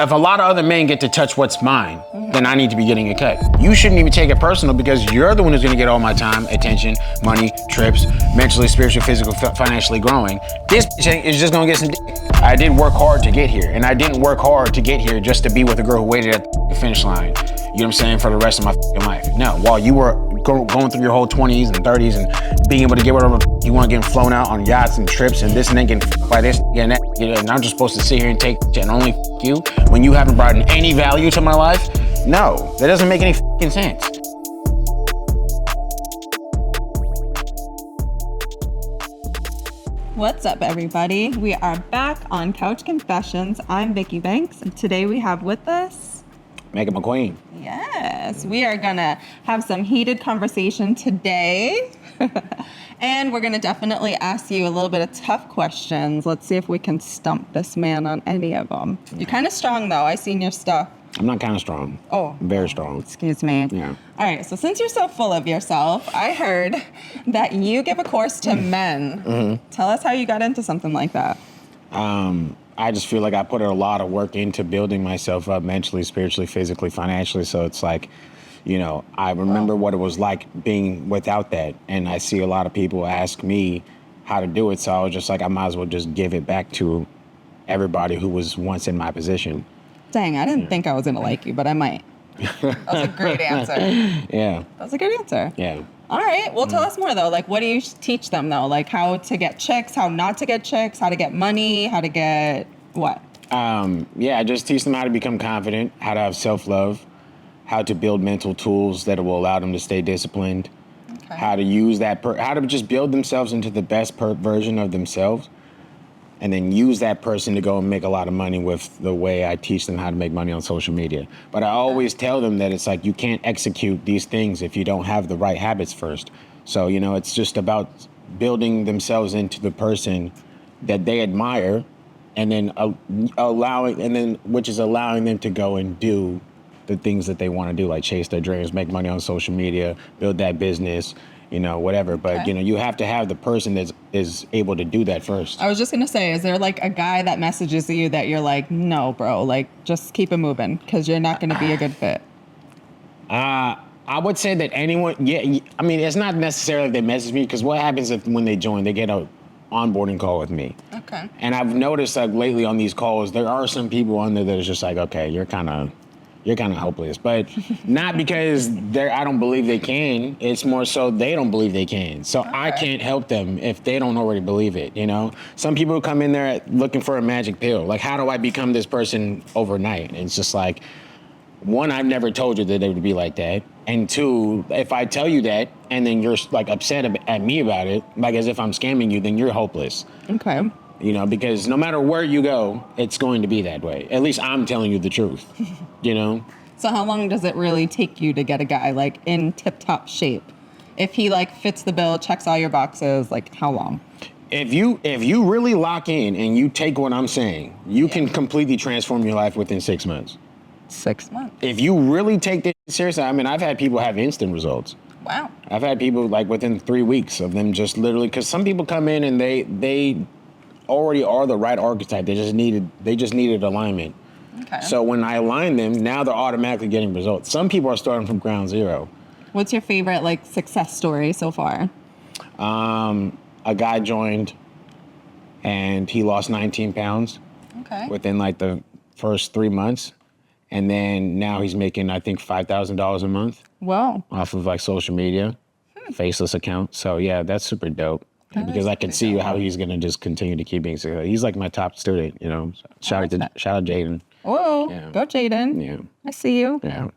if a lot of other men get to touch what's mine, then I need to be getting a cut. You shouldn't even take it personal because you're the one who's gonna get all my time, attention, money, trips, mentally, spiritually, physical, financially growing. This bitch is just gonna get some dick. I did work hard to get here, and I didn't work hard to get here just to be with a girl who waited at the finish line, you know what I'm saying, for the rest of my life. No, while you were going through your whole 20s and 30s and being able to get whatever you want, getting flown out on yachts and trips and this and then getting by this and that, and I'm just supposed to sit here and take shit and only you when you haven't brought in any value to my life? No, that doesn't make any sense. What's up, everybody? We are back on Couch Confessions. I'm VickyBanxx, and today we have with us Megan McQueen. Yes, we are gonna have some heated conversation today. And we're gonna definitely ask you a little bit of tough questions. Let's see if we can stump this man on any of them. You're kind of strong though, I seen your stuff. I'm not kind of strong. Oh. I'm very strong. Excuse me. Yeah. All right, so since you're so full of yourself, I heard that you give a course to men. Mm-hmm. Tell us how you got into something like that. I just feel like I put a lot of work into building myself up mentally, spiritually, physically, financially. So it's like, you know, I remember what it was like being without that. And I see a lot of people ask me how to do it. So I was just like, I might as well just give it back to everybody who was once in my position. Dang, I didn't think I was gonna like you, but I might. That was a great answer. Yeah. That was a good answer. Yeah. All right, well, tell us more though. Like, what do you teach them though? Like how to get chicks, how not to get chicks, how to get money, how to get what? I just teach them how to become confident, how to have self-love, how to build mental tools that will allow them to stay disciplined, how to use that, how to just build themselves into the best version of themselves, and then use that person to go and make a lot of money with the way I teach them how to make money on social media. But I always tell them that it's like you can't execute these things if you don't have the right habits first. So, you know, it's just about building themselves into the person that they admire and then which is allowing them to go and do the things that they want to do, like chase their dreams, make money on social media, build that business, you know, whatever. But, you know, you have to have the person that is able to do that first. I was just going to say, is there like a guy that messages you that you're like, no, bro, like just keep it moving because you're not going to be a good fit? I would say that anyone, I mean, it's not necessarily they message me because what happens if when they join, they get a onboarding call with me. Okay. And I've noticed like lately on these calls, there are some people on there that are just like, okay, you're kind of hopeless, but not because I don't believe they can. It's more so they don't believe they can. So I can't help them if they don't already believe it, you know? Some people come in there looking for a magic pill. Like, how do I become this person overnight? And it's just like, one, I've never told you that it would be like that. And two, if I tell you that and then you're like upset at me about it, like as if I'm scamming you, then you're hopeless. Okay. You know, because no matter where you go, it's going to be that way. At least I'm telling you the truth, you know? So how long does it really take you to get a guy like in tip-top shape? If he like fits the bill, checks all your boxes, like how long? If you really lock in and you take what I'm saying, you can completely transform your life within 6 months. 6 months? If you really take this seriously, I mean, I've had people have instant results. Wow. I've had people like within 3 weeks of them just literally, because some people come in and they already are the right archetype. They just needed alignment. Okay. So when I align them, now they're automatically getting results. Some people are starting from ground zero. What's your favorite like success story so far? A guy joined and he lost 19 pounds within like the first 3 months. And then now he's making, I think, $5,000 a month. Wow. Off of like social media, faceless account. So yeah, that's super dope. Because I can see how he's gonna just continue to keep being successful. He's like my top student, you know. Shout out Jaden. Whoa, go Jaden. Yeah. I see you. Yeah.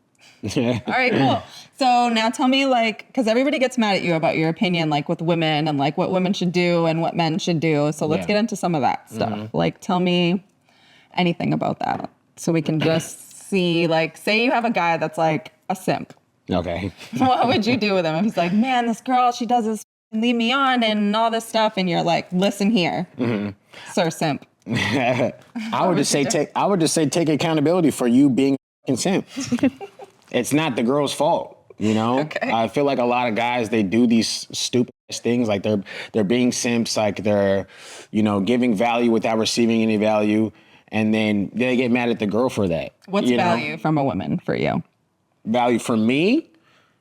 All right, cool. So now tell me, like, because everybody gets mad at you about your opinion, like with women and like what women should do and what men should do. So let's get into some of that stuff. Mm-hmm. Like, tell me anything about that so we can just see, like, say you have a guy that's like a simp. Okay. What would you do with him if he's like, man, this girl, she does this, leave me on and all this stuff, and you're like, listen here, Sir Simp. I would just say take accountability for you being a simp. It's not the girl's fault, you know? Okay. I feel like a lot of guys, they do these stupid things, like they're being simps, like they're, you know, giving value without receiving any value. And then they get mad at the girl for that. What's value from a woman for you? Value for me?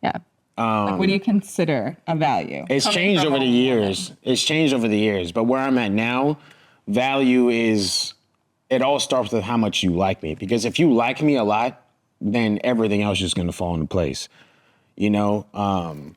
Yeah. Like, what do you consider a value? It's changed over the years. It's changed over the years. But where I'm at now, value is, it all starts with how much you like me. Because if you like me a lot, then everything else is going to fall into place. You know?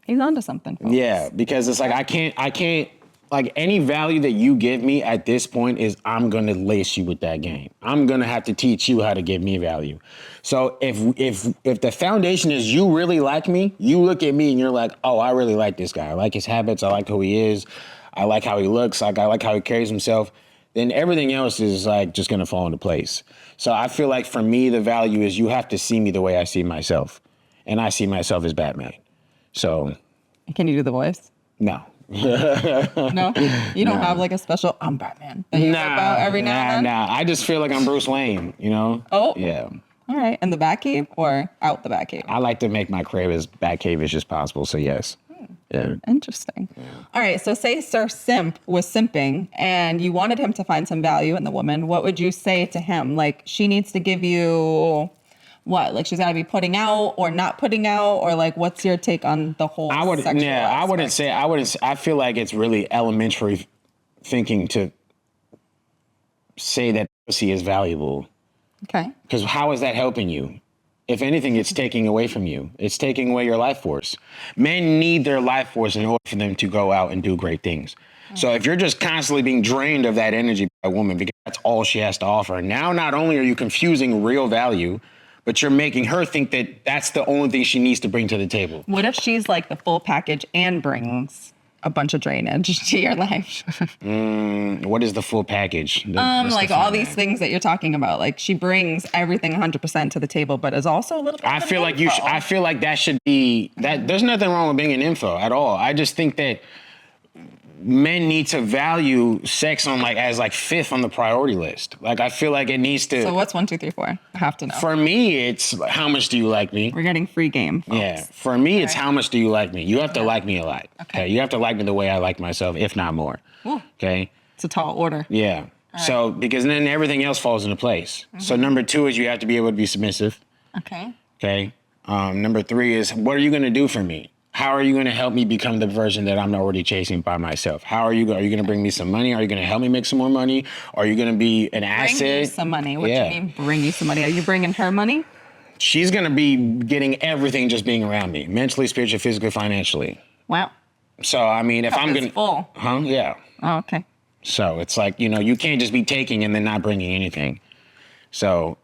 He's onto something, folks. Yeah, because it's like, I can't, like, any value that you give me at this point is I'm going to lace you with that game. I'm going to have to teach you how to give me value. So if the foundation is you really like me, you look at me and you're like, oh, I really like this guy. I like his habits. I like who he is. I like how he looks. I like how he carries himself. Then everything else is like just going to fall into place. So I feel like for me, the value is you have to see me the way I see myself. And I see myself as Batman. So. Can you do the voice? No. No? You don't have like a special, I'm Batman that you whip out every now and then? Nah. I just feel like I'm Bruce Wayne, you know? Oh. Yeah. All right. In the Batcave or out the Batcave? I like to make my crib as Batcave-ish as possible, so yes. Yeah. Interesting. Yeah. All right. So say Sir Simp was simping and you wanted him to find some value in the woman. What would you say to him? Like, she needs to give you what? Like, she's got to be putting out or not putting out? Or like, what's your take on the whole sexual aspect? I feel like it's really elementary thinking to say that pussy is valuable. Okay. Because how is that helping you? If anything, it's taking away from you. It's taking away your life force. Men need their life force in order for them to go out and do great things. So if you're just constantly being drained of that energy by a woman because that's all she has to offer, now not only are you confusing real value, but you're making her think that that's the only thing she needs to bring to the table. What if she's like the full package and brings a bunch of drainage to your life? What is the full package? Like all these things that you're talking about. Like, she brings everything 100% to the table, but is also a little bit. I feel like that should be that. There's nothing wrong with being an info at all. I just think that men need to value sex on as fifth on the priority list. Like, I feel like it needs to. So what's 1, 2, 3, 4? I have to know. For me, it's how much do you like me? We're getting free game, folks. Yeah. For me, it's how much do you like me? You have to like me a lot. Okay. You have to like me the way I like myself, if not more. Ooh. Okay. It's a tall order. Yeah. So, because then everything else falls into place. Mm-hmm. So number 2 is you have to be able to be submissive. Okay. Okay. Number 3 is, what are you going to do for me? How are you going to help me become the version that I'm already chasing by myself? Are you going to bring me some money? Are you going to help me make some more money? Are you going to be an asset? Bring you some money. What do you mean bring you some money? Are you bringing her money? She's going to be getting everything just being around me. Mentally, spiritually, physically, financially. Wow. So, I mean, if I'm going to... full. Huh? Yeah. Oh, okay. So, it's like, you can't just be taking and then not bringing anything. So,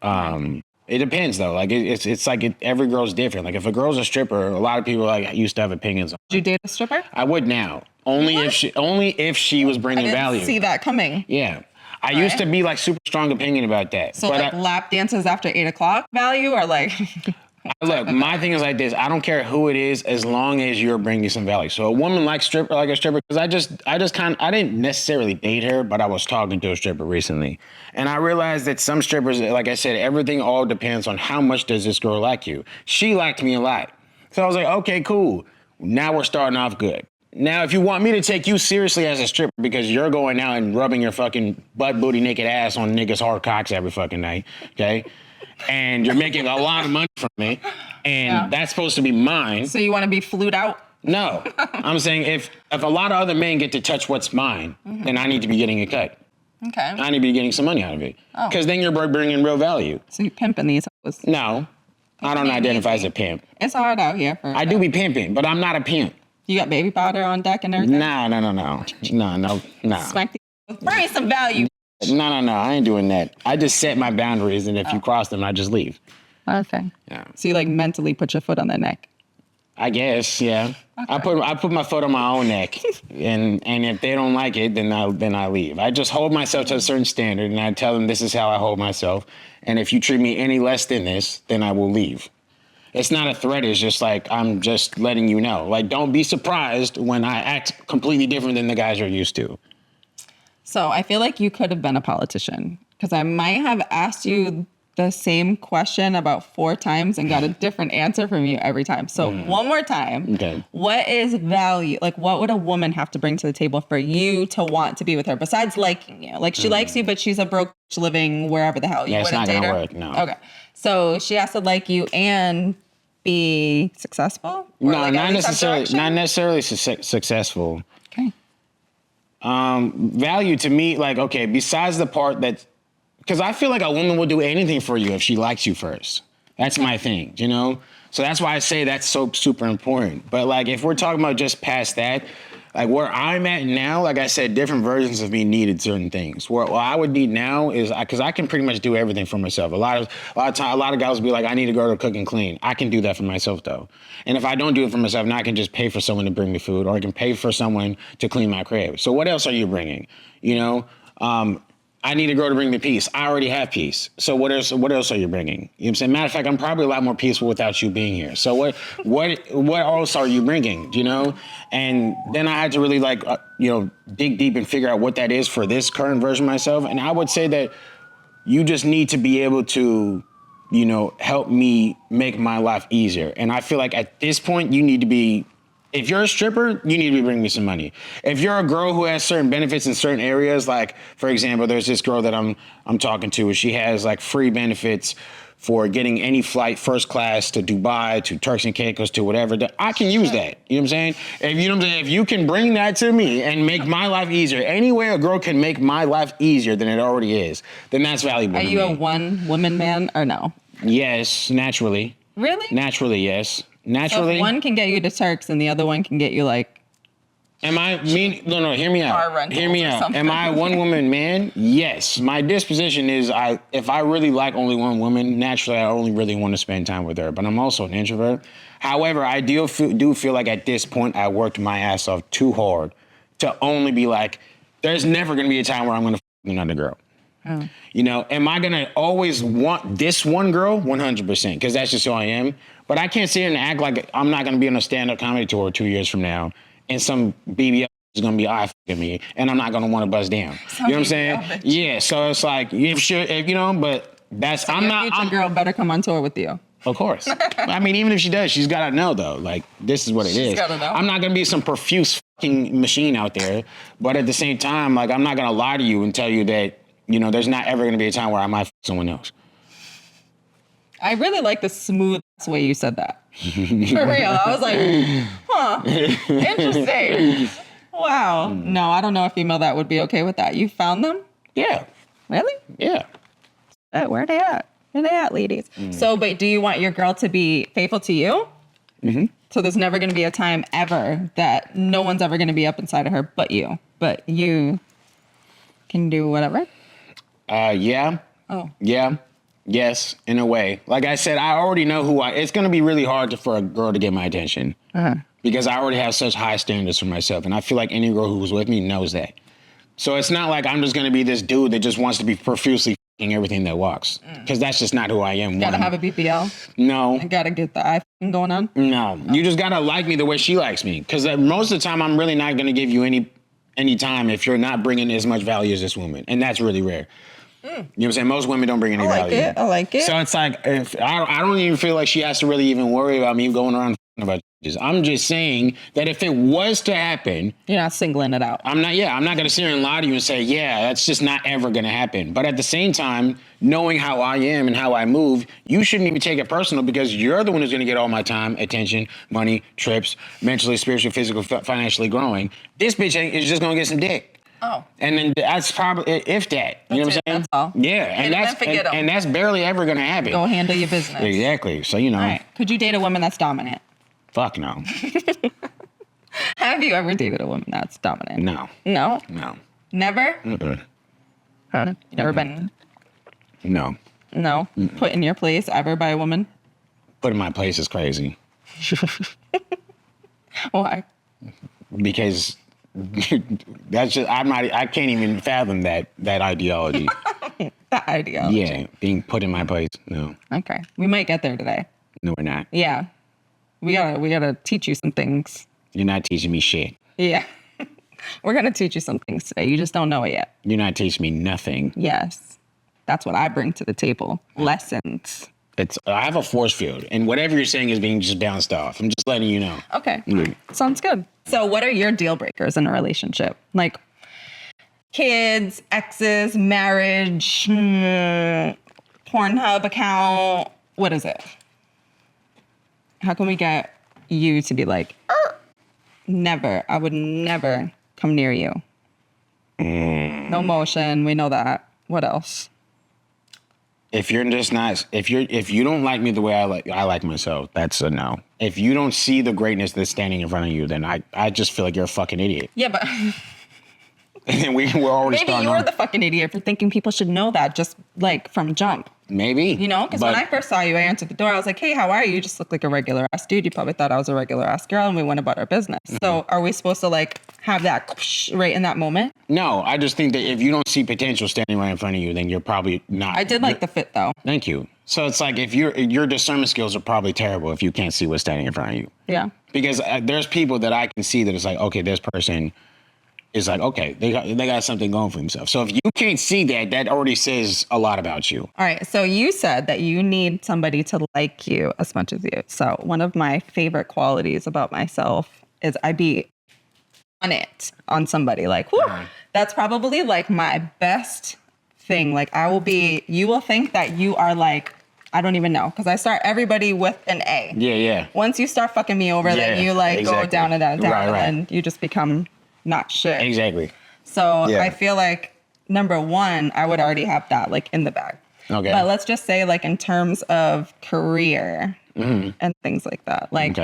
it depends though. Like it's like every girl's different. Like if a girl's a stripper, a lot of people used to have opinions on. Would you date a stripper? I would now. Only if she was bringing value. See that coming. Yeah. I used to be super strong opinion about that. So lap dances after 8 o'clock value or like Look, my thing is like this. I don't care who it is as long as you're bringing some value. So a woman like a stripper, because I didn't necessarily date her, but I was talking to a stripper recently. And I realized that some strippers, like I said, everything all depends on how much does this girl like you. She liked me a lot. So I was like, okay, cool. Now we're starting off good. Now, if you want me to take you seriously as a stripper because you're going out and rubbing your fucking butt, booty, naked ass on niggas' hard cocks every fucking night, okay? And you're making a lot of money from me, and that's supposed to be mine. So you want to be flued out? No. I'm saying if a lot of other men get to touch what's mine, then I need to be getting a cut. Okay. I need to be getting some money out of it. Because then you're bringing real value. So you're pimping these hoes? No. I don't identify as a pimp. It's hard out here. I do be pimping, but I'm not a pimp. You got baby powder on deck and everything? No. Smack the bring some value. No. I ain't doing that. I just set my boundaries, and if you cross them, I just leave. Okay. Yeah. So you mentally put your foot on their neck? I guess, yeah. Okay. I put my foot on my own neck, and if they don't like it, then I leave. I just hold myself to a certain standard, and I tell them this is how I hold myself. And if you treat me any less than this, then I will leave. It's not a threat. It's just I'm just letting you know. Like, don't be surprised when I act completely different than the guys you're used to. So I feel like you could have been a politician because I might have asked you the same question about 4 times and got a different answer from you every time. So one more time. Okay. What is value? Like, what would a woman have to bring to the table for you to want to be with her besides liking you? Like, she likes you, but she's a broke bitch living wherever the hell you Yeah, it's wouldn't not date gonna her. work, no. Okay. So she has to like you and be successful? Or No, like, not at least have necessarily. direction? Not necessarily successful. Okay. Value to me, like, okay, besides the part that, because I feel like a woman will do anything for you if she likes you first. That's my thing, you know? So that's why I say that's so super important. But like, if we're talking about just past that, like where I'm at now, like I said, different versions of me needed certain things. What I would need now is, because I can pretty much do everything for myself. A lot of guys will be like, I need to go to cook and clean. I can do that for myself though. And if I don't do it for myself, now I can just pay for someone to bring me food, or I can pay for someone to clean my crib. So what else are you bringing? You know, I need a girl to bring me peace. I already have peace. So what else are you bringing? You know what I'm saying? Matter of fact, I'm probably a lot more peaceful without you being here. So what else are you bringing, you know? And then I had to really like, dig deep and figure out what that is for this current version of myself. And I would say that you just need to be able to, help me make my life easier. And I feel like at this point, you need to be, if you're a stripper, you need to be bringing me some money. If you're a girl who has certain benefits in certain areas, like, for example, there's this girl that I'm talking to, she has like free benefits for getting any flight first class to Dubai, to Turks and Caicos, to whatever. I can use that. You know what I'm saying? If you can bring that to me and make my life easier, any way a girl can make my life easier than it already is, then that's valuable to me. Are you a one-woman man or no? Yes, naturally. Really? Naturally, yes. So Naturally. if one can get you to Turks and the other one can get you like... No, hear me out. Hear me out. Something. Am I a one-woman man? Yes. My disposition is if I really like only one woman, naturally I only really want to spend time with her, but I'm also an introvert. However, I do feel like at this point I worked my ass off too hard to only be like, there's never going to be a time where I'm going to another girl. Oh. Am I going to always want this one girl? 100%, because that's just who I am. But I can't sit here and act like I'm not going to be on a stand-up comedy tour 2 years from now and some BBL is going to be eye-fucking me and I'm not going to want to buzz down. You know what I'm saying? Yeah, so it's like, but that's, so your future girl better come on tour with you. Of course. I mean, even if she does, she's got to know, though. Like, this is what it is. She's got to know. I'm not going to be some profuse fucking machine out there. But at the same time, like, I'm not going to lie to you and tell you that, there's not ever going to be a time where I might fuck someone else. I really like the smooth way you said that. For real. I was like, interesting. Wow. No, I don't know a female that would be okay with that. You found them? Yeah. Really? Yeah. Where are they at? Where are they at, ladies? So, but do you want your girl to be faithful to you? Mm-hmm. So there's never going to be a time ever that no one's ever going to be up inside of her but you. But you can do whatever? Yeah. Oh. Yeah. Yes, in a way. Like I said, I already know it's going to be really hard for a girl to get my attention. Uh-huh. Because I already have such high standards for myself. And I feel like any girl who was with me knows that. So it's not like I'm just going to be this dude that just wants to be profusely f***ing everything that walks. Because that's just not who I am. Gotta have a BBL? No. I gotta get the eye going on? No. You just gotta like me the way she likes me. Because most of the time, I'm really not going to give you any time if you're not bringing as much value as this woman. And that's really rare. You know what I'm saying? Most women don't bring any value. I like it. So it's like, if I don't even feel like she has to really even worry about me going around about this. I'm just saying that if it was to happen... You're not singling it out. I'm not going to sit here and lie to you and say, yeah, that's just not ever going to happen. But at the same time, knowing how I am and how I move, you shouldn't even take it personal because you're the one who's going to get all my time, attention, money, trips, mentally, spiritually, physical, financially growing. This bitch is just going to get some dick. Oh. And then that's probably, if that. You know what I'm saying? That's all. Yeah. And that's barely ever going to happen. Go handle your business. Exactly. So, All right. Could you date a woman that's dominant? Fuck no. Have you ever dated a woman that's dominant? No. No? No. Never? Mm-mm. Never been? No. No? Mm-mm. Put in your place ever by a woman? Put in my place is crazy. Why? Because that's just, I can't even fathom that ideology. That ideology. Yeah, being put in my place, no. Okay. We might get there today. No, we're not. Yeah. We gotta teach you some things. You're not teaching me shit. Yeah. We're gonna teach you some things today. You just don't know it yet. You're not teaching me nothing. Yes. That's what I bring to the table. Lessons. I have a force field, and whatever you're saying is being just bounced off. I'm just letting you know. Okay. Sounds good. So what are your deal breakers in a relationship? Like kids, exes, marriage, Pornhub account. What is it? How can we get you to be like, never, I would never come near you. No motion. We know that. What else? If you're just not, if you don't like me the way I like myself, that's a no. If you don't see the greatness that's standing in front of you, then I just feel like you're a fucking idiot. Yeah, but And we're already maybe starting you're on. the fucking idiot for thinking people should know that just like from jump. Maybe. You know, because when I first saw you, I answered the door. I was like, hey, how are you? You just look like a regular ass dude. You probably thought I was a regular ass girl, and we went about our business. So are we supposed to like have that right in that moment? No, I just think that if you don't see potential standing right in front of you, then you're probably not. I did like the fit though. Thank you. So it's like if your discernment skills are probably terrible if you can't see what's standing in front of you. Yeah. Because there's people that I can see that it's like, okay, this person is like, okay, they got something going for themselves. So if you can't see that, that already says a lot about you. All right. So you said that you need somebody to like you as much as you. So one of my favorite qualities about myself is I be on it on somebody. Like, whew, that's probably like my best thing. Like you will think that you are like, I don't even know. Because I start everybody with an A. Yeah, yeah. Once you start fucking me over, then you like go down and down, Right. and you just become not shit. Exactly. So I feel like number one, I would already have that like in the bag. Okay. But let's just say like in terms of career and things like that. Like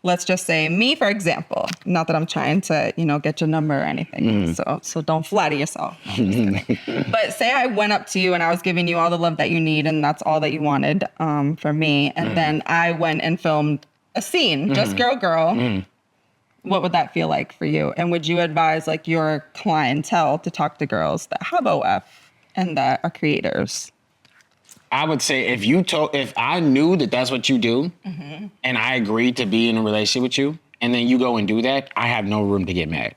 let's just say me, for example, not that I'm trying to, get your number or anything. So don't flatter yourself. But say I went up to you and I was giving you all the love that you need and that's all that you wanted from me. And then I went and filmed a scene, just girl. What would that feel like for you? And would you advise like your clientele to talk to girls that have OF and that are creators? I would say if I knew that that's what you do and I agreed to be in a relationship with you and then you go and do that, I have no room to get mad.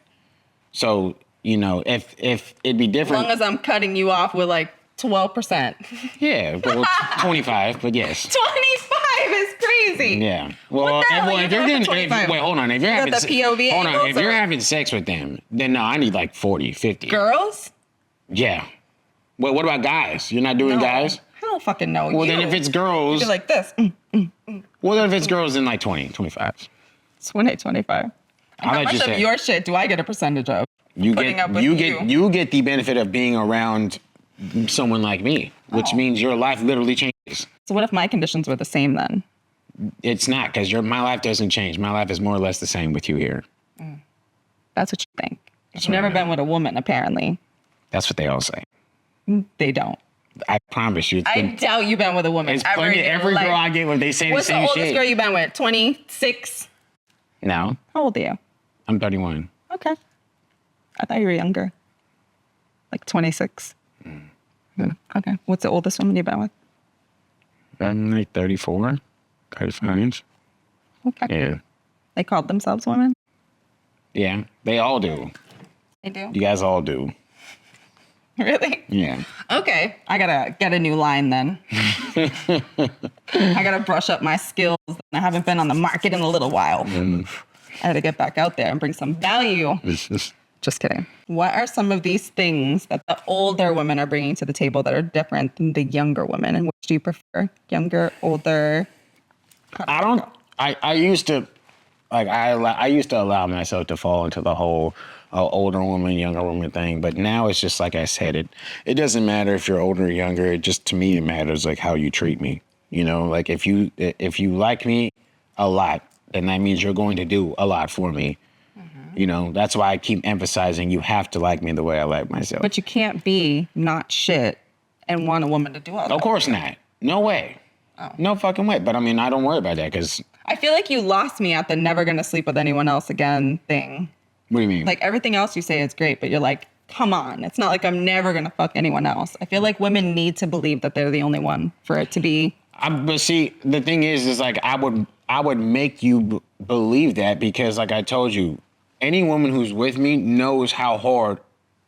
So, if it'd be different. As long as I'm cutting you off with like 12%. Yeah, well, 25, but yes. 25 is crazy. Yeah. Well, if you're getting, wait, hold on. If you're having, if you're having sex with them, then no, I need like 40, 50. Girls? Yeah. Well, what about guys? You're not doing guys? I don't fucking know. Well, then if it's girls. You're like this. Well, then if it's girls, then like 20, 25. 25. How much of your shit do I get a percentage of? You get the benefit of being around someone like me, which means your life literally changes. So what if my conditions were the same then? It's not, because my life doesn't change. My life is more or less the same with you here. That's what you think. You've never been with a woman, apparently. That's what they all say. They don't. I promise you. I doubt you've been with a woman. It's plenty. Every girl I get when they say the same shit. What's the oldest girl you've been with? 26? No. How old are you? I'm 31. Okay. I thought you were younger. Like 26. Okay. What's the oldest woman you've been with? I'm like 34, 35. Okay. Yeah. They called themselves women? Yeah, they all do. They do? You guys all do. Really? Yeah. Okay. I gotta get a new line then. I gotta brush up my skills. I haven't been on the market in a little while. I had to get back out there and bring some value. Just kidding. What are some of these things that the older women are bringing to the table that are different than the younger women? And which do you prefer? Younger, older? I used to allow myself to fall into the whole older woman, younger woman thing. But now it's just like I said, it doesn't matter if you're older or younger. It just, to me, it matters like how you treat me. Like if you like me a lot, then that means you're going to do a lot for me. That's why I keep emphasizing you have to like me the way I like myself. But you can't be not shit and want a woman to do all that. Of course not. No way. Oh. No fucking way. But I mean, I don't worry about that because I feel like you lost me at the never gonna sleep with anyone else again thing. What do you mean? Like everything else you say is great, but you're like, come on. It's not like I'm never gonna fuck anyone else. I feel like women need to believe that they're the only one for it to be. But see, the thing is like I would make you believe that because like I told you, any woman who's with me knows how hard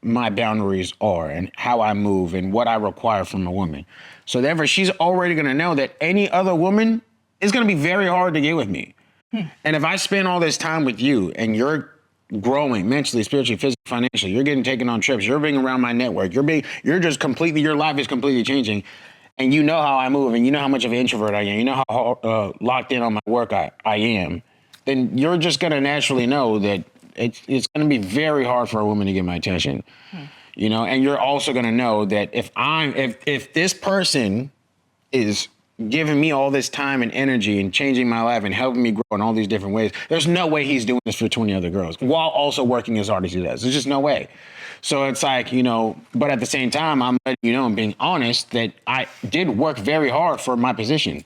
my boundaries are and how I move and what I require from a woman. So therefore, she's already gonna know that any other woman is gonna be very hard to get with me. And if I spend all this time with you and you're growing mentally, spiritually, physically, financially, you're getting taken on trips, you're being around my network, you're just completely, your life is completely changing. And you know how I move and you know how much of an introvert I am, you know how locked in on my work I am, then you're just gonna naturally know that it's gonna be very hard for a woman to get my attention. You know, and you're also gonna know that if this person is giving me all this time and energy and changing my life and helping me grow in all these different ways, there's no way he's doing this for 20 other girls while also working as hard as he does. There's just no way. So it's like, you know, but at the same time, I'm letting you know and being honest that I did work very hard for my position.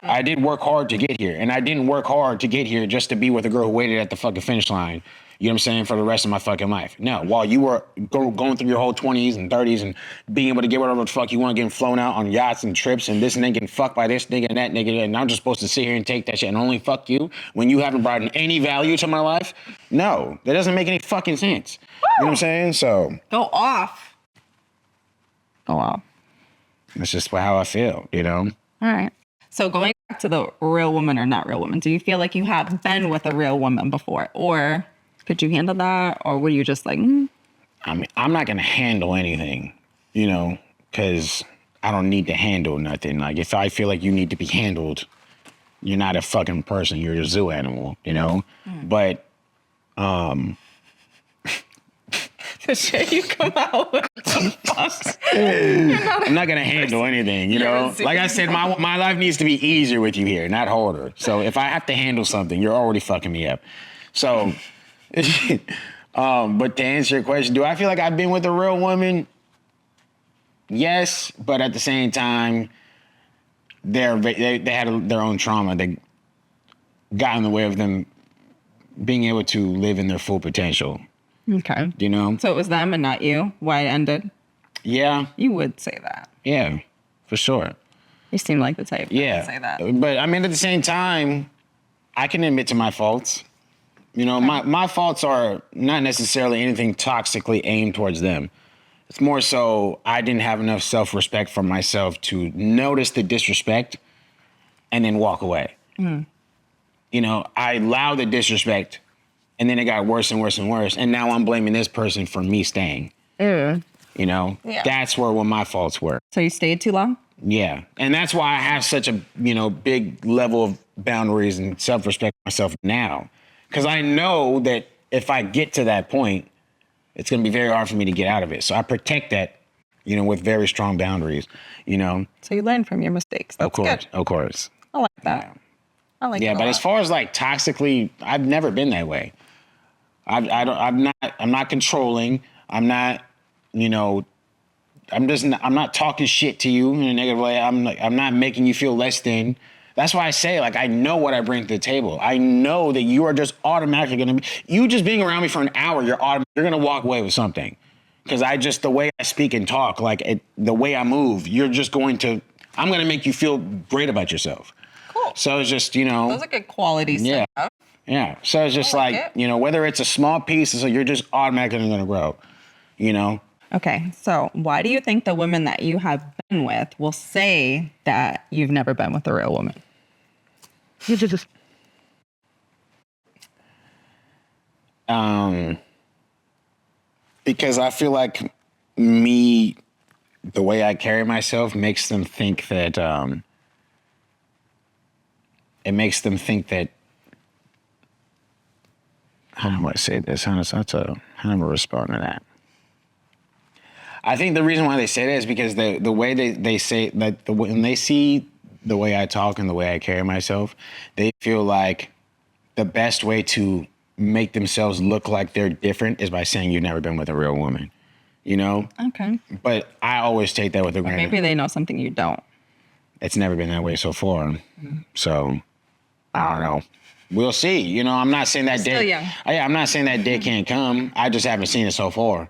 I did work hard to get here, and I didn't work hard to get here just to be with a girl who waited at the fucking finish line, you know what I'm saying, for the rest of my fucking life. No, while you were going through your whole 20s and 30s and being able to get whatever the fuck you want, getting flown out on yachts and trips and this and then getting fucked by this nigga and that nigga, and I'm just supposed to sit here and take that shit and only fuck you when you haven't brought in any value to my life? No, that doesn't make any fucking sense. You know what I'm saying? So. Go off. Oh, wow. That's just how I feel, you know? All right. So going back to the real woman or not real woman, do you feel like you have been with a real woman before? Or could you handle that? Or were you just like, I mean, I'm not going to handle anything, you know, because I don't need to handle nothing. Like, if I feel like you need to be handled, you're not a fucking person. You're a zoo animal, you know? But, the shit you come out with. I'm not going to handle anything, you know? Like I said, my life needs to be easier with you here, not harder. So if I have to handle something, you're already fucking me up. So, but to answer your question, do I feel like I've been with a real woman? Yes, but at the same time, they had their own trauma that got in the way of them being able to live in their full potential. Okay. You know? So it was them and not you? Why it ended? Yeah. You would say that. Yeah, for sure. You seem like the type that would say that. But I mean, at the same time, I can admit to my faults. You know, my faults are not necessarily anything toxically aimed towards them. It's more so I didn't have enough self-respect for myself to notice the disrespect and then walk away. You know, I allowed the disrespect and then it got worse and worse and worse. And now I'm blaming this person for me staying. You know, that's where my faults were. So you stayed too long? Yeah. And that's why I have such a, you know, big level of boundaries and self-respect for myself now. Because I know that if I get to that point, it's going to be very hard for me to get out of it. So I protect that, you know, with very strong boundaries, you know. So you learn from your mistakes. That's good. Of course. I like that. I like that. Yeah, but as far as like toxically, I've never been that way. I'm not controlling. I'm not, you know, I'm not talking shit to you in a negative way. I'm not making you feel less than. That's why I say, like, I know what I bring to the table. I know that you are just automatically going to be, you just being around me for an hour, you're going to walk away with something. Because the way I speak and talk, like the way I move, I'm going to make you feel great about yourself. Cool. So it's just, you know. Those are good qualities to have. Yeah. So it's just you know, whether it's a small piece, so you're just automatically going to grow, you know. Okay, so why do you think the women that you have been with will say that you've never been with a real woman? Because I feel like the way I carry myself makes them think that, how do I say this? How do I respond to that? I think the reason why they say that is because the way they say that when they see the way I talk and the way I carry myself, they feel like the best way to make themselves look like they're different is by saying you've never been with a real woman, you know? Okay. But I always take that with a grain. Maybe they know something you don't. It's never been that way so far. So, I don't know. We'll see. You know, I'm not saying that day. Yeah, I'm not saying that day can't come. I just haven't seen it so far.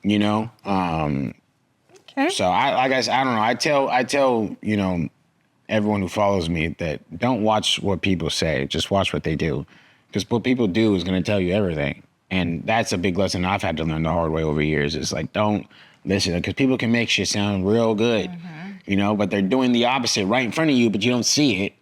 You know? Okay. So I guess I don't know. I tell, you know, everyone who follows me that don't watch what people say, just watch what they do. Because what people do is going to tell you everything. And that's a big lesson I've had to learn the hard way over years. It's like, don't listen, because people can make shit sound real good, you know, but they're doing the opposite right in front of you, but you don't see it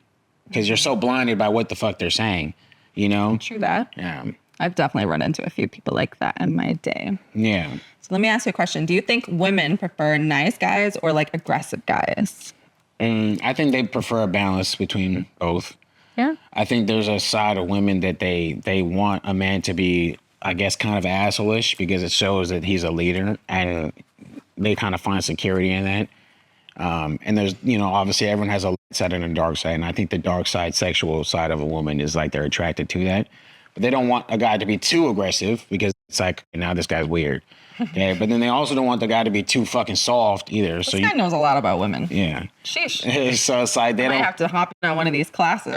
because you're so blinded by what the fuck they're saying, you know? True that. Yeah. I've definitely run into a few people like that in my day. Yeah. So let me ask you a question. Do you think women prefer nice guys or like aggressive guys? I think they prefer a balance between both. Yeah. I think there's a side of women that they want a man to be, I guess, kind of asshole-ish because it shows that he's a leader, and they kind of find security in that. And there's, you know, obviously everyone has a light side and a dark side, and I think the dark side, sexual side of a woman is like they're attracted to that. But they don't want a guy to be too aggressive because it's like, now this guy's weird. Okay, but then they also don't want the guy to be too fucking soft either. This guy knows a lot about women. Yeah. Sheesh. So it's like they I don't might have to hop in on one of these classes.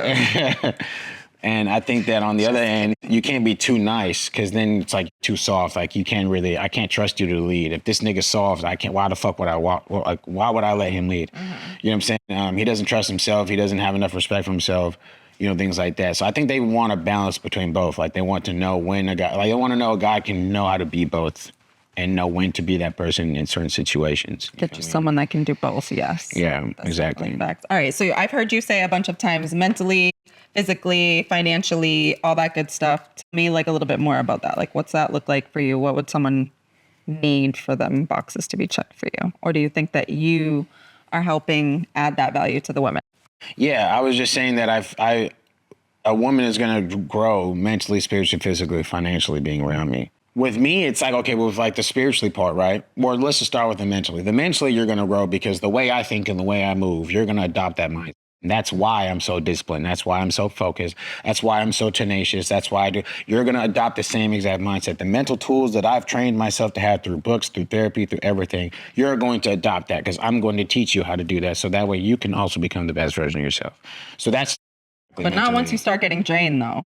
And I think that on the other end, you can't be too nice because then it's like too soft. Like you can't really, I can't trust you to lead. If this nigga's soft, I can't, why the fuck would I walk? Like, why would I let him lead? You know what I'm saying? He doesn't trust himself. He doesn't have enough respect for himself. You know, things like that. So I think they want a balance between both. Like they want to know when a guy, like they want to know a guy can know how to be both and know when to be that person in certain situations. Get you someone that can do both, yes. Yeah, That's exactly. Facts. All right, so I've heard you say a bunch of times mentally, physically, financially, all that good stuff. Tell me like a little bit more about that. Like what's that look like for you? What would someone need for them boxes to be checked for you? Or do you think that you are helping add that value to the women? Yeah, I was just saying that a woman is going to grow mentally, spiritually, physically, financially being around me. With me, it's like, okay, well, with like the spiritually part, right? Or let's just start with the mentally. The mentally, you're going to grow because the way I think and the way I move, you're going to adopt that mindset. And that's why I'm so disciplined. That's why I'm so focused. That's why I'm so tenacious. That's why I do. You're going to adopt the same exact mindset. The mental tools that I've trained myself to have through books, through therapy, through everything, you're going to adopt that because I'm going to teach you how to do that. So that way you can also become the best version of yourself. So that's. But not once you start getting drained, though.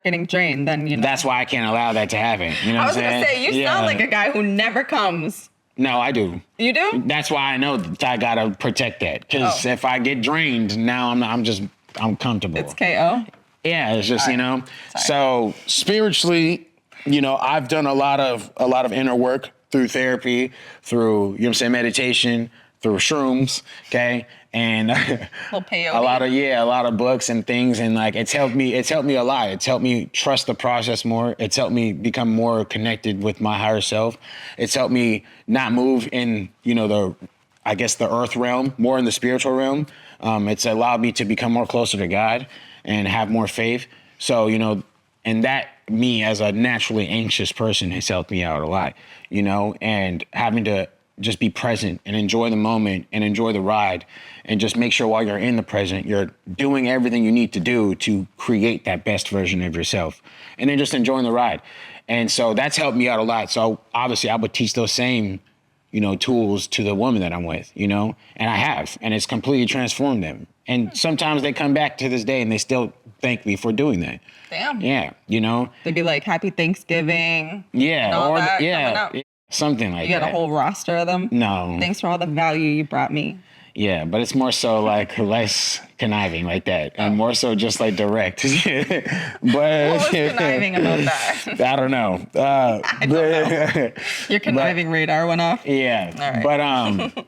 Getting drained, then, you know. That's why I can't allow that to happen. You know what I'm saying? I was going to say, you sound like a guy who never comes. No, I do. You do? That's why I know that I got to protect that. Because if I get drained, now I'm comfortable. It's KO? Yeah, it's just, you know. So spiritually, you know, I've done a lot of inner work through therapy, through, you know what I'm saying, meditation, through shrooms, okay? And a lot of books and things, and like it's helped me a lot. It's helped me trust the process more. It's helped me become more connected with my higher self. It's helped me not move in, you know, the earth realm, more in the spiritual realm. It's allowed me to become more closer to God and have more faith. So, you know, and that me as a naturally anxious person has helped me out a lot, you know, and having to just be present and enjoy the moment and enjoy the ride and just make sure while you're in the present, you're doing everything you need to do to create that best version of yourself and then just enjoying the ride. And so that's helped me out a lot. So obviously I would teach those same, you know, tools to the woman that I'm with, you know, and I have, and it's completely transformed them. And sometimes they come back to this day and they still thank me for doing that. Damn. Yeah. You know, they'd be like, Happy Thanksgiving. Yeah. Or yeah. Something like that. You got a whole roster of them? No. Thanks for all the value you brought me. Yeah, but it's more so like less conniving like that, and more so just like direct. But what's conniving about that? I don't know. I don't know. Your conniving radar went off? Yeah. All right. But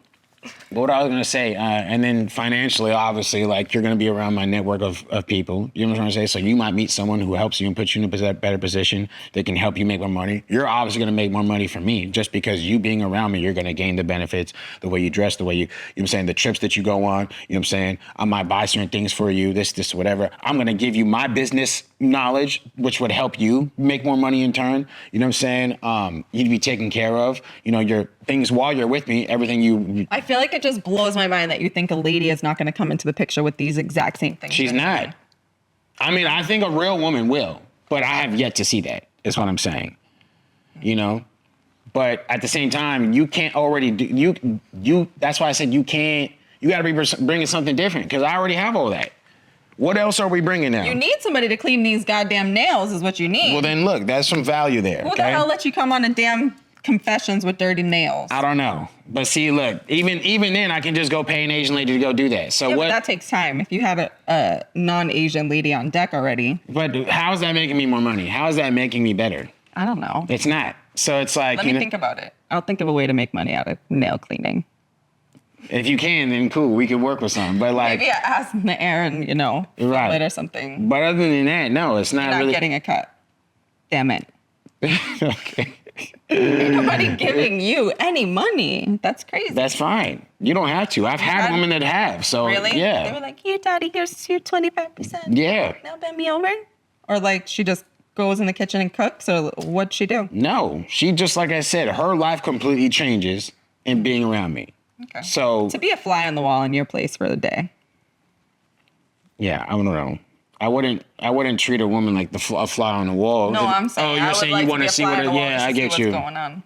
what I was going to say, and then financially, obviously, like you're going to be around my network of people. You know what I'm trying to say? So you might meet someone who helps you and puts you in a better position that can help you make more money. You're obviously going to make more money from me just because you being around me, you're going to gain the benefits, the way you dress, the way you know what I'm saying, the trips that you go on, you know what I'm saying? I might buy certain things for you, this, whatever. I'm going to give you my business knowledge, which would help you make more money in turn. You know what I'm saying? You'd be taken care of. You know, your things while you're with me, everything you... I feel like it just blows my mind that you think a lady is not going to come into the picture with these exact same things. She's not. I mean, I think a real woman will, but I have yet to see that, is what I'm saying. You know? But at the same time, you can't already do... You. That's why I said you can't... You got to be bringing something different, because I already have all that. What else are we bringing now? You need somebody to clean these goddamn nails is what you need. Well, then look, that's some value there. Who the hell let you come on a damn confessions with dirty nails? I don't know. But see, look, even then, I can just go pay an Asian lady to go do that. So yeah, what? But that takes time. If you have a non-Asian lady on deck already. But how is that making me more money? How is that making me better? I don't know. It's not. So it's like, Let me think about it. I'll think of a way to make money out of nail cleaning. if you can, then cool, we could work with something. But like, Maybe I ask in the air and, right. it or something. But other than that, no, it's not You're not really getting a cut. Damn it. okay. Ain't nobody giving you any money. That's crazy. That's fine. You don't have to. I've had women that have. So Really? yeah. They were like, here, daddy, here's your 25%. Yeah. Now bend me over. Or like she just goes in the kitchen and cooks, or what'd she do? No, she just, like I said, her life completely changes in being around me. Okay. So to be a fly on the wall in your place for the day. Yeah, I don't know. I wouldn't treat a woman like a fly on the wall. No, I'm saying. Oh, you're saying you want to see what? Yeah, I get you. What's going on?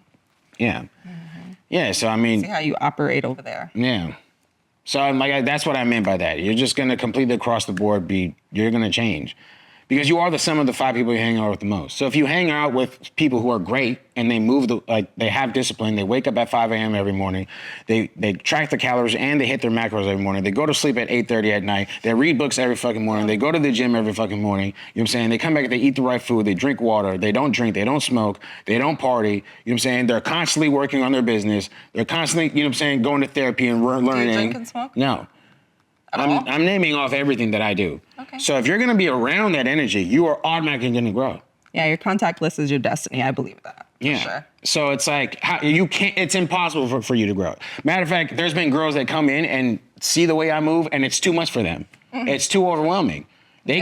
Yeah, yeah. So I mean, See how you operate over there. yeah. So I'm like, that's what I meant by that. You're just gonna completely across the board you're gonna change. Because you are the sum of the 5 people you hang out with the most. So if you hang out with people who are great and they they have discipline, they wake up at 5 a.m. every morning, they track the calories and they hit their macros every morning. They go to sleep at 8:30 at night. They read books every fucking morning. They go to the gym every fucking morning. You know what I'm saying? They come back, they eat the right food, they drink water, they don't drink, they don't smoke, they don't party. You know what I'm saying? They're constantly working on their business. They're constantly, you know what I'm saying, going to therapy and learning. Do you drink and smoke? No. I'm naming off everything that I do. Okay. So if you're going to be around that energy, you are automatically going to grow. Yeah, your contact list is your destiny. I believe that. Yeah. Sure. So it's like you can't. It's impossible for you to grow. Matter of fact, there's been girls that come in and see the way I move, and it's too much for them. Mm-hmm. It's too overwhelming. They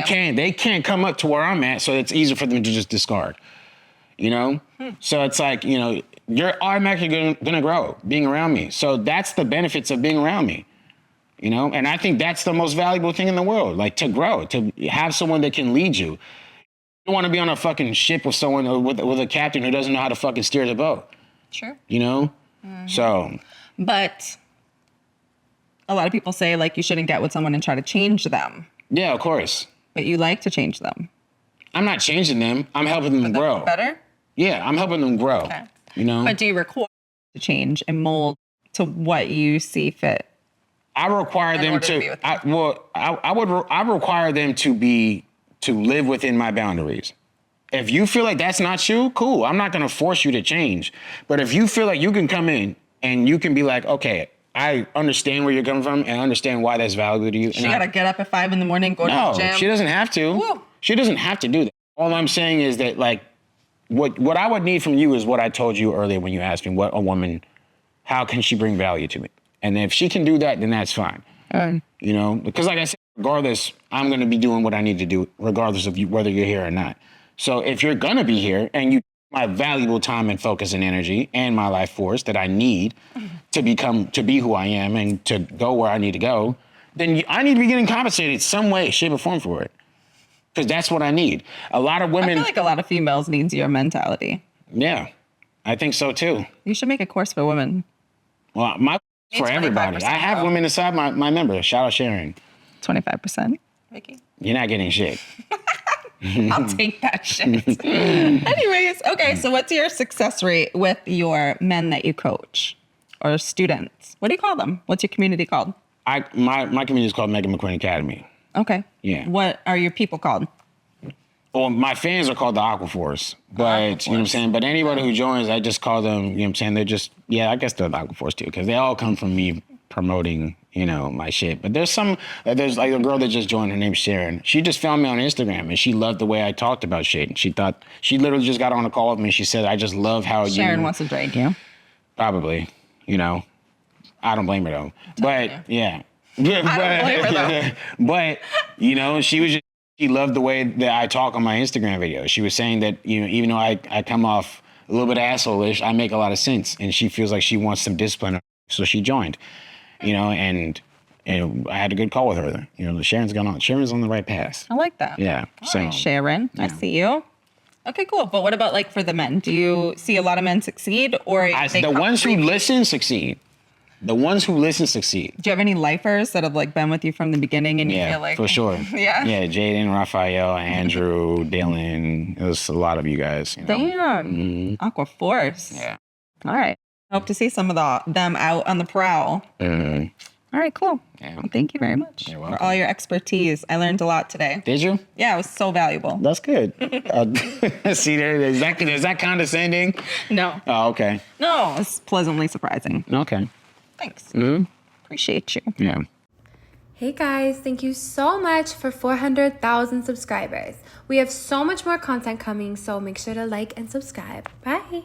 can't come up to where I'm at, so it's easier for them to just discard. You know. So it's like you're automatically going to grow being around me. So that's the benefits of being around me. And I think that's the most valuable thing in the world, like to grow, to have someone that can lead you. You don't want to be on a fucking ship with someone or with a captain who doesn't know how to fucking steer the boat. Sure. Mm-hmm. So. But a lot of people say like you shouldn't get with someone and try to change them. Yeah, of course. But you like to change them. I'm not changing them. I'm helping them grow. Better? Yeah, I'm helping them grow. Okay. But do you require to change and mold to what you see fit? I require them to. I require them to live within my boundaries. If you feel like that's not you, cool. I'm not going to force you to change. But if you feel like you can come in and you can be like, okay, I understand where you're coming from and I understand why that's valuable to you. She got to get up at 5 a.m, go to the gym. No, she doesn't have to. Woo. She doesn't have to do that. All I'm saying is that like, what I would need from you is what I told you earlier when you asked me what a woman, how can she bring value to me? And if she can do that, then that's fine. Because like I said, regardless, I'm going to be doing what I need to do, regardless of whether you're here or not. So if you're going to be here and you my valuable time and focus and energy and my life force that I need to be who I am and to go where I need to go, then I need to be getting compensated some way, shape, or form for it. Because that's what I need. A lot of women. I feel like a lot of females needs your mentality. Yeah, I think so too. You should make a course for women. Well, for everybody. I have women inside my member. Shout out Sharon. 25%. Vicky? You're not getting shit. I'll take that shit. Anyways, okay, so what's your success rate with your men that you coach or students? What do you call them? What's your community called? My community is called Megan McQueen Academy. Okay. Yeah. What are your people called? Well, my fans are called the Aquaforce, but you know what I'm saying? But anybody who joins, I just call them, you know what I'm saying? They're just, I guess they're the Aquaforce too, because they all come from me promoting, my shit. But there's like a girl that just joined, her name's Sharon. She just found me on Instagram and she loved the way I talked about shit. And she literally just got on a call with me. She said, I just love how Sharon wants to drag you. Probably, I don't blame her though. But yeah. I don't blame her though. But, she loved the way that I talk on my Instagram videos. She was saying that, even though I come off a little bit asshole-ish, I make a lot of sense. And she feels like she wants some discipline. So she joined, and I had a good call with her. Sharon's on the right path. I like that. Yeah. All right, Sharon, I see you. Okay, cool. But what about like for the men? Do you see a lot of men succeed or the ones who listen succeed? The ones who listen succeed. Do you have any lifers that have like been with you from the beginning and you feel like? For sure. Yeah. Yeah, Jaden, Raphael, Andrew, Dylan. It was a lot of you guys. Damn. Aqua Force. Yeah. All right. Hope to see some of them out on the prowl. Mm-hmm. All right, cool. Yeah. Well, thank you very much You're for welcome. all your expertise. I learned a lot today. Did you? Yeah, it was so valuable. That's good. See, is that condescending? No. Oh, okay. No, it's pleasantly surprising. Okay. Thanks. Mm-hmm. Appreciate you. Yeah. Hey guys, thank you so much for 400,000 subscribers. We have so much more content coming, so make sure to like and subscribe. Bye.